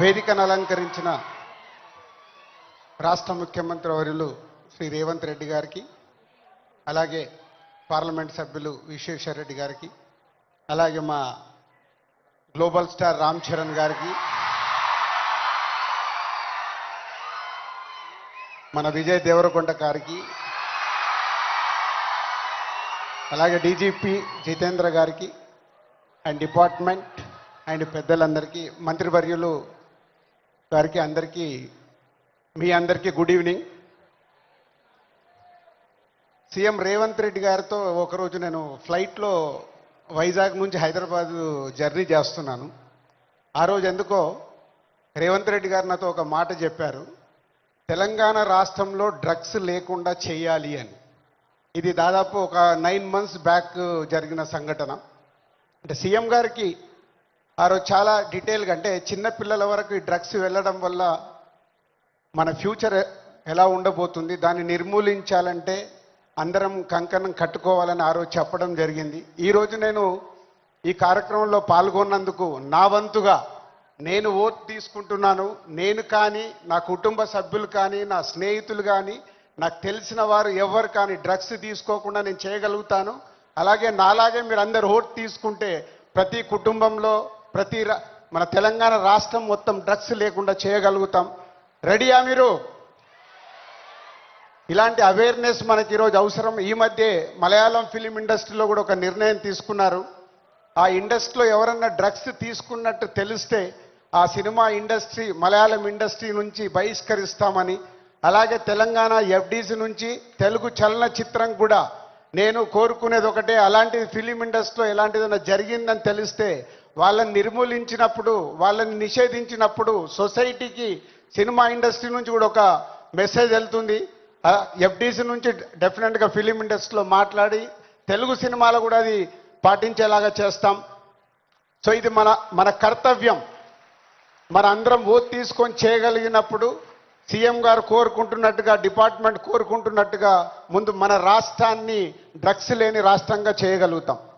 వేదికను అలంకరించిన రాష్ట్ర ముఖ్యమంత్రి వర్యులు శ్రీ రేవంత్ రెడ్డి గారికి, అలాగే పార్లమెంట్ సభ్యులు విశ్వేశ్వర్ రెడ్డి గారికి, అలాగే మా గ్లోబల్ స్టార్ రామ్ చరణ్ గారికి, మన విజయ్ దేవరకొండ గారికి, అలాగే డీజీపీ జితేంద్ర గారికి అండ్ డిపార్ట్మెంట్ అండ్ పెద్దలందరికీ, మంత్రివర్యులు గారికి, అందరికీ మీ అందరికీ good evening. CM Revanth Reddy గారితో ఒకరోజు నేను ఫ్లైట్లో వైజాగ్ నుంచి హైదరాబాద్ జర్నీ చేస్తున్నాను. ఆ రోజు ఎందుకో రేవంత్ రెడ్డి గారు నాతో ఒక మాట చెప్పారు, తెలంగాణ రాష్ట్రంలో డ్రగ్స్ లేకుండా చేయాలి అని. ఇది దాదాపు ఒక 9 months బ్యాక్ జరిగిన సంఘటన. అంటే సీఎం గారికి ఆ రోజు చాలా డీటెయిల్గా, అంటే చిన్న పిల్లల వరకు ఈ డ్రగ్స్ వెళ్ళడం వల్ల మన ఫ్యూచర్ ఎలా ఉండబోతుంది, దాన్ని నిర్మూలించాలంటే అందరం కంకణం కట్టుకోవాలని ఆ రోజు చెప్పడం జరిగింది. ఈరోజు నేను ఈ కార్యక్రమంలో పాల్గొన్నందుకు నా వంతుగా నేను ఓట్ తీసుకుంటున్నాను. నేను కానీ, నా కుటుంబ సభ్యులు కానీ, నా స్నేహితులు కానీ, నాకు తెలిసిన వారు ఎవరు కానీ డ్రగ్స్ తీసుకోకుండా నేను చేయగలుగుతాను. అలాగే నాలాగే మీరు అందరు ఓట్ తీసుకుంటే ప్రతి కుటుంబంలో, మన తెలంగాణ రాష్ట్రం మొత్తం డ్రగ్స్ లేకుండా చేయగలుగుతాం. రెడీయా మీరు? ఇలాంటి అవేర్నెస్ మనకి ఈరోజు అవసరం. ఈ మధ్య మలయాళం ఫిలిం ఇండస్ట్రీలో కూడా ఒక నిర్ణయం తీసుకున్నారు. ఆ ఇండస్ట్రీలో ఎవరన్నా డ్రగ్స్ తీసుకున్నట్టు తెలిస్తే ఆ సినిమా ఇండస్ట్రీ, మలయాళం ఇండస్ట్రీ నుంచి బహిష్కరిస్తామని, అలాగే తెలంగాణ ఎఫ్డీసీ నుంచి తెలుగు చలనచిత్రం కూడా నేను కోరుకునేది ఒకటే, అలాంటిది ఫిలిం ఇండస్ట్రీలో ఎలాంటిదైనా జరిగిందని తెలిస్తే వాళ్ళని నిర్మూలించినప్పుడు, వాళ్ళని నిషేధించినప్పుడు సొసైటీకి, సినిమా ఇండస్ట్రీ నుంచి కూడా ఒక మెసేజ్ వెళ్తుంది. ఎఫ్డీసీ నుంచి డెఫినెట్గా ఫిలిం ఇండస్ట్రీలో మాట్లాడి తెలుగు సినిమాలో కూడా అది పాటించేలాగా చేస్తాం. సో ఇది మన కర్తవ్యం. మన అందరం ఓట్ తీసుకొని చేయగలిగినప్పుడు సీఎం గారు కోరుకుంటున్నట్టుగా, డిపార్ట్మెంట్ కోరుకుంటున్నట్టుగా ముందు మన రాష్ట్రాన్ని డ్రగ్స్ లేని రాష్ట్రంగా చేయగలుగుతాం.